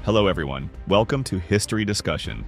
Hello everyone, welcome to History Discussion.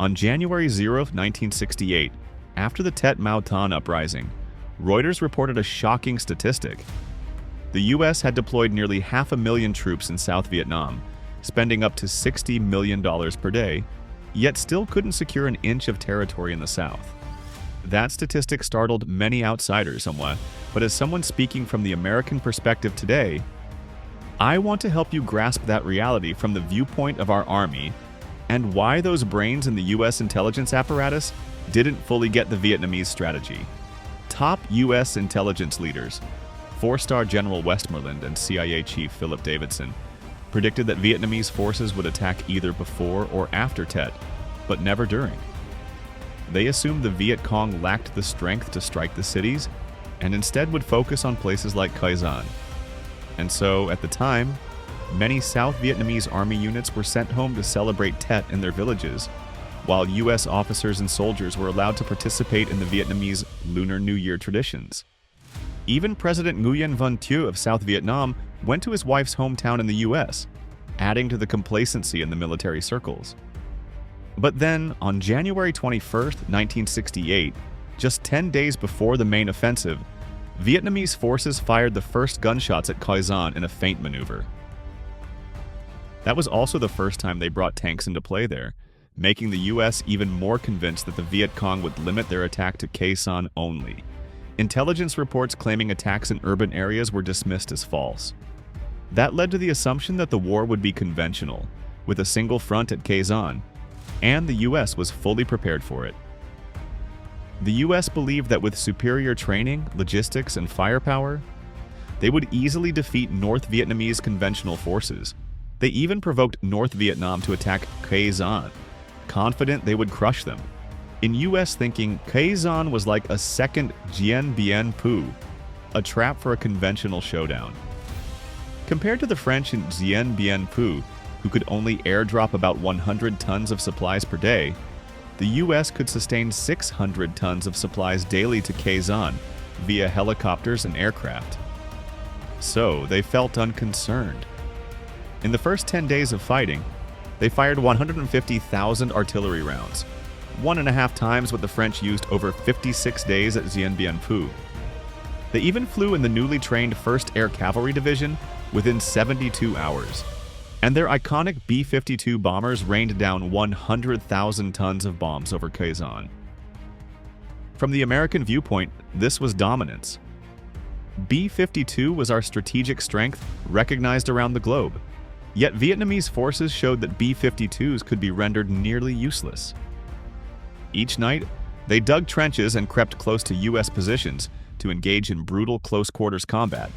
On January 0, 1968, after the Tet Offensive uprising, Reuters reported a shocking statistic. The US had deployed nearly 500,000 troops in South Vietnam, spending up to $60 million per day, yet still couldn't secure an inch of territory in the South. That statistic startled many outsiders somewhat, but as someone speaking from the American perspective today, I want to help you grasp that reality from the viewpoint of our Army and why those brains in the US intelligence apparatus didn't fully get the Vietnamese strategy. Top US intelligence leaders, 4-star General Westmoreland and CIA Chief Philip Davidson, predicted that Vietnamese forces would attack either before or after Tet, but never during. They assumed the Viet Cong lacked the strength to strike the cities and instead would focus on places like Khe Sanh. And so, at the time, many South Vietnamese army units were sent home to celebrate Tet in their villages, while US officers and soldiers were allowed to participate in the Vietnamese Lunar New Year traditions. Even President Nguyen Van Thieu of South Vietnam went to his wife's hometown in the US, adding to the complacency in the military circles. But then, on January 21, 1968, just 10 days before the main offensive, Vietnamese forces fired the first gunshots at Khe Sanh in a feint maneuver. That was also the first time they brought tanks into play there, making the US even more convinced that the Viet Cong would limit their attack to Khe Sanh only. Intelligence reports claiming attacks in urban areas were dismissed as false. That led to the assumption that the war would be conventional, with a single front at Khe Sanh, and the US was fully prepared for it. The US believed that with superior training, logistics, and firepower, they would easily defeat North Vietnamese conventional forces. They even provoked North Vietnam to attack Khe Sanh, confident they would crush them. In US thinking, Khe Sanh was like a second Dien Bien Phu, a trap for a conventional showdown. Compared to the French in Dien Bien Phu, who could only airdrop about 100 tons of supplies per day, the US could sustain 600 tons of supplies daily to Khe Sanh via helicopters and aircraft. So they felt unconcerned. In the first 10 days of fighting, they fired 150,000 artillery rounds, 1.5 times what the French used over 56 days at Dien Bien Phu. They even flew in the newly trained 1st Air Cavalry Division within 72 hours. And their iconic B-52 bombers rained down 100,000 tons of bombs over Khe Sanh. From the American viewpoint, this was dominance. B-52 was our strategic strength recognized around the globe, yet Vietnamese forces showed that B-52s could be rendered nearly useless. Each night, they dug trenches and crept close to US positions to engage in brutal close-quarters combat,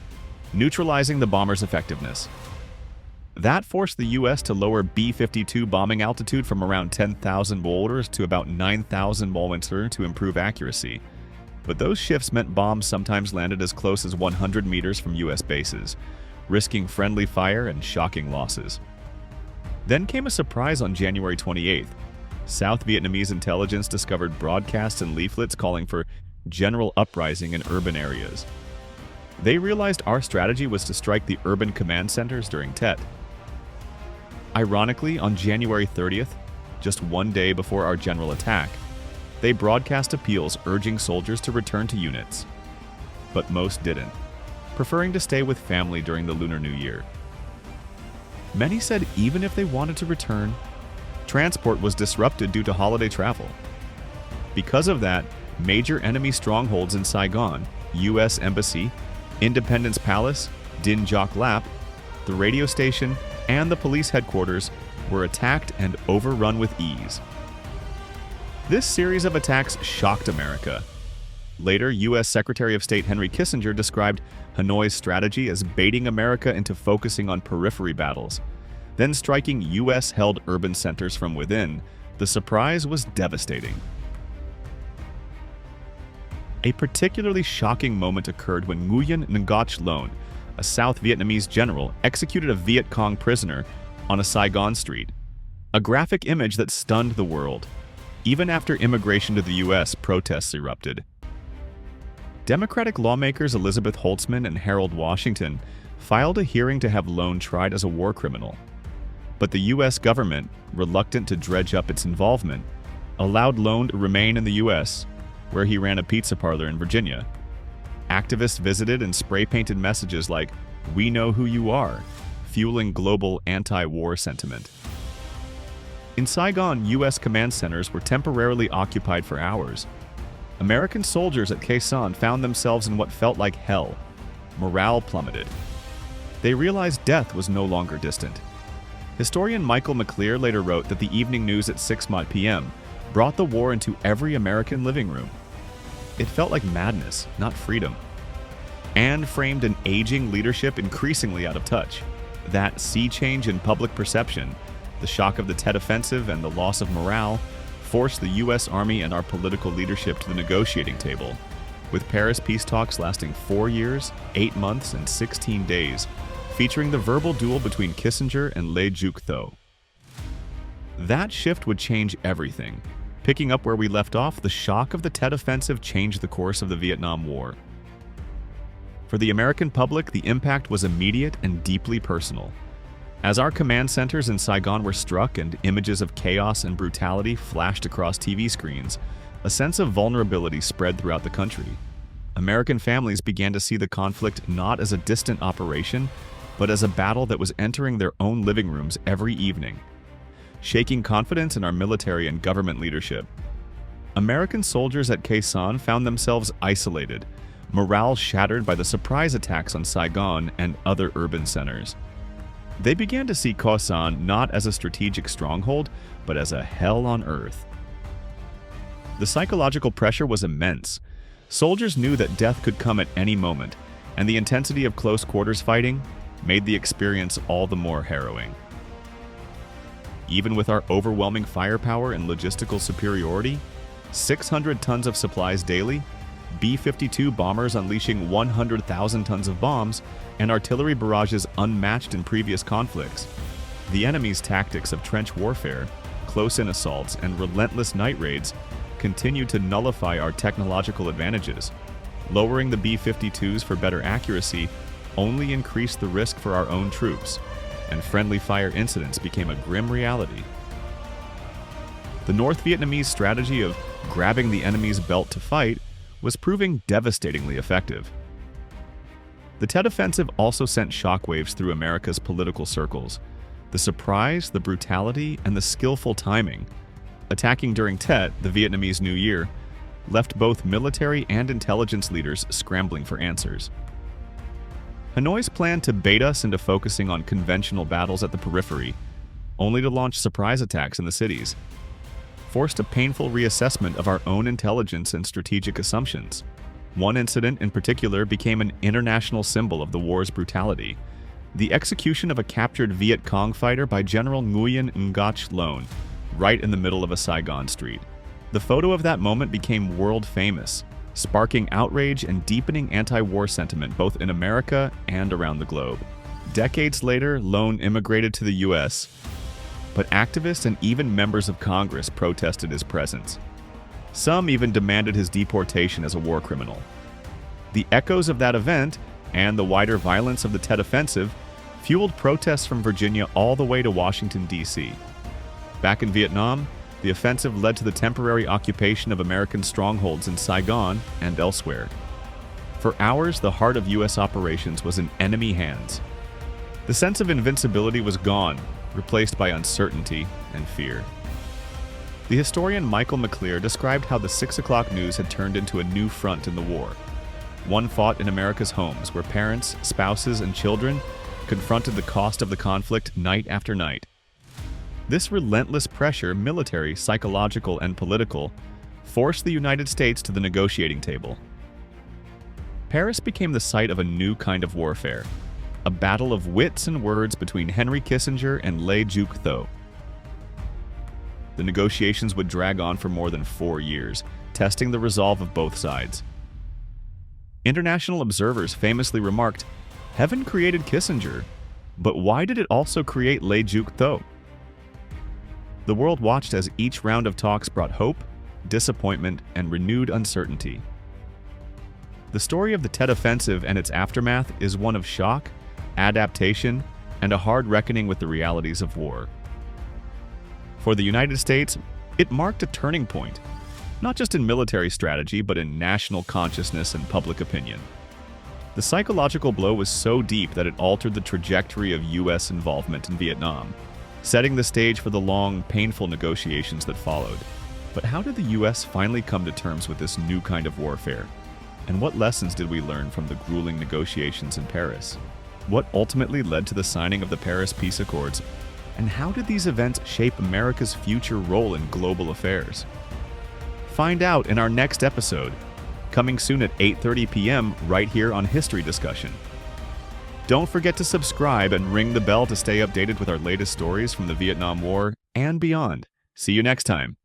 neutralizing the bombers' effectiveness. That forced the US to lower B-52 bombing altitude from around 10,000 boulders to about 9,000 boulders to improve accuracy. But those shifts meant bombs sometimes landed as close as 100 meters from US bases, risking friendly fire and shocking losses. Then came a surprise on January 28th. South Vietnamese intelligence discovered broadcasts and leaflets calling for general uprising in urban areas. They realized our strategy was to strike the urban command centers during Tet. Ironically, on January 30th, just one day before our general attack, they broadcast appeals urging soldiers to return to units. But most didn't, preferring to stay with family during the Lunar New Year. Many said even if they wanted to return, transport was disrupted due to holiday travel. Because of that, major enemy strongholds in Saigon, US Embassy, Independence Palace, Dinh Ngoc Lap, the radio station, and the police headquarters were attacked and overrun with ease. This series of attacks shocked America. Later, US Secretary of State Henry Kissinger described Hanoi's strategy as baiting America into focusing on periphery battles, then striking US-held urban centers from within. The surprise was devastating. A particularly shocking moment occurred when Nguyen Ngoc Loan, a South Vietnamese general, executed a Viet Cong prisoner on a Saigon street, a graphic image that stunned the world. Even after immigration to the US, protests erupted. Democratic lawmakers Elizabeth Holtzman and Harold Washington filed a hearing to have Loan tried as a war criminal. But the U.S. government, reluctant to dredge up its involvement, allowed Lone to remain in the U.S., where he ran a pizza parlor in Virginia. Activists visited and spray-painted messages like, "We know who you are," fueling global anti-war sentiment. In Saigon, U.S. command centers were temporarily occupied for hours. American soldiers at Khe Sanh found themselves in what felt like hell. Morale plummeted. They realized death was no longer distant. Historian Michael McClear later wrote that the evening news at 6 p.m. brought the war into every American living room. It felt like madness, not freedom. And framed an aging leadership increasingly out of touch. That sea change in public perception, the shock of the Tet Offensive and the loss of morale, forced the U.S. Army and our political leadership to the negotiating table, with Paris peace talks lasting 4 years, 8 months, and 16 days, featuring the verbal duel between Kissinger and Le Duc Tho. That shift would change everything. Picking up where we left off, the shock of the Tet Offensive changed the course of the Vietnam War. For the American public, the impact was immediate and deeply personal. As our command centers in Saigon were struck and images of chaos and brutality flashed across TV screens, a sense of vulnerability spread throughout the country. American families began to see the conflict not as a distant operation, but as a battle that was entering their own living rooms every evening, shaking confidence in our military and government leadership. American soldiers at Khe Sanh found themselves isolated, morale shattered by the surprise attacks on Saigon and other urban centers. They began to see Khe Sanh not as a strategic stronghold, but as a hell on earth. The psychological pressure was immense. Soldiers knew that death could come at any moment, and the intensity of close quarters fighting made the experience all the more harrowing. Even with our overwhelming firepower and logistical superiority, 600 tons of supplies daily, B-52 bombers unleashing 100,000 tons of bombs, and artillery barrages unmatched in previous conflicts, the enemy's tactics of trench warfare, close-in assaults, and relentless night raids continued to nullify our technological advantages. Lowering the B-52s for better accuracy only increased the risk for our own troops, and friendly fire incidents became a grim reality. The North Vietnamese strategy of grabbing the enemy's belt to fight was proving devastatingly effective. The Tet Offensive also sent shockwaves through America's political circles. The surprise, the brutality, and the skillful timing, attacking during Tet, the Vietnamese New Year, left both military and intelligence leaders scrambling for answers. Hanoi's plan to bait us into focusing on conventional battles at the periphery, only to launch surprise attacks in the cities, forced a painful reassessment of our own intelligence and strategic assumptions. One incident in particular became an international symbol of the war's brutality: the execution of a captured Viet Cong fighter by General Nguyen Ngoc Loan, right in the middle of a Saigon street. The photo of that moment became world famous, sparking outrage and deepening anti-war sentiment both in America and around the globe. Decades later, Loan immigrated to the U.S., but activists and even members of Congress protested his presence. Some even demanded his deportation as a war criminal. The echoes of that event, and the wider violence of the Tet Offensive, fueled protests from Virginia all the way to Washington, D.C. Back in Vietnam, the offensive led to the temporary occupation of American strongholds in Saigon and elsewhere. For hours, the heart of U.S. operations was in enemy hands. The sense of invincibility was gone, replaced by uncertainty and fear. The historian Michael McClear described how the 6 o'clock news had turned into a new front in the war. One fought in America's homes, where parents, spouses, and children confronted the cost of the conflict night after night. This relentless pressure, military, psychological, and political, forced the United States to the negotiating table. Paris became the site of a new kind of warfare, a battle of wits and words between Henry Kissinger and Le Duc Tho. The negotiations would drag on for more than 4 years, testing the resolve of both sides. International observers famously remarked, "Heaven created Kissinger, but why did it also create Le Duc Tho?" The world watched as each round of talks brought hope, disappointment, and renewed uncertainty. The story of the Tet Offensive and its aftermath is one of shock, adaptation, and a hard reckoning with the realities of war. For the United States, it marked a turning point, not just in military strategy, but in national consciousness and public opinion. The psychological blow was so deep that it altered the trajectory of U.S. involvement in Vietnam, setting the stage for the long, painful negotiations that followed. But how did the U.S. finally come to terms with this new kind of warfare? And what lessons did we learn from the grueling negotiations in Paris? What ultimately led to the signing of the Paris Peace Accords? And how did these events shape America's future role in global affairs? Find out in our next episode, coming soon at 8:30 p.m. right here on History Discussion. Don't forget to subscribe and ring the bell to stay updated with our latest stories from the Vietnam War and beyond. See you next time.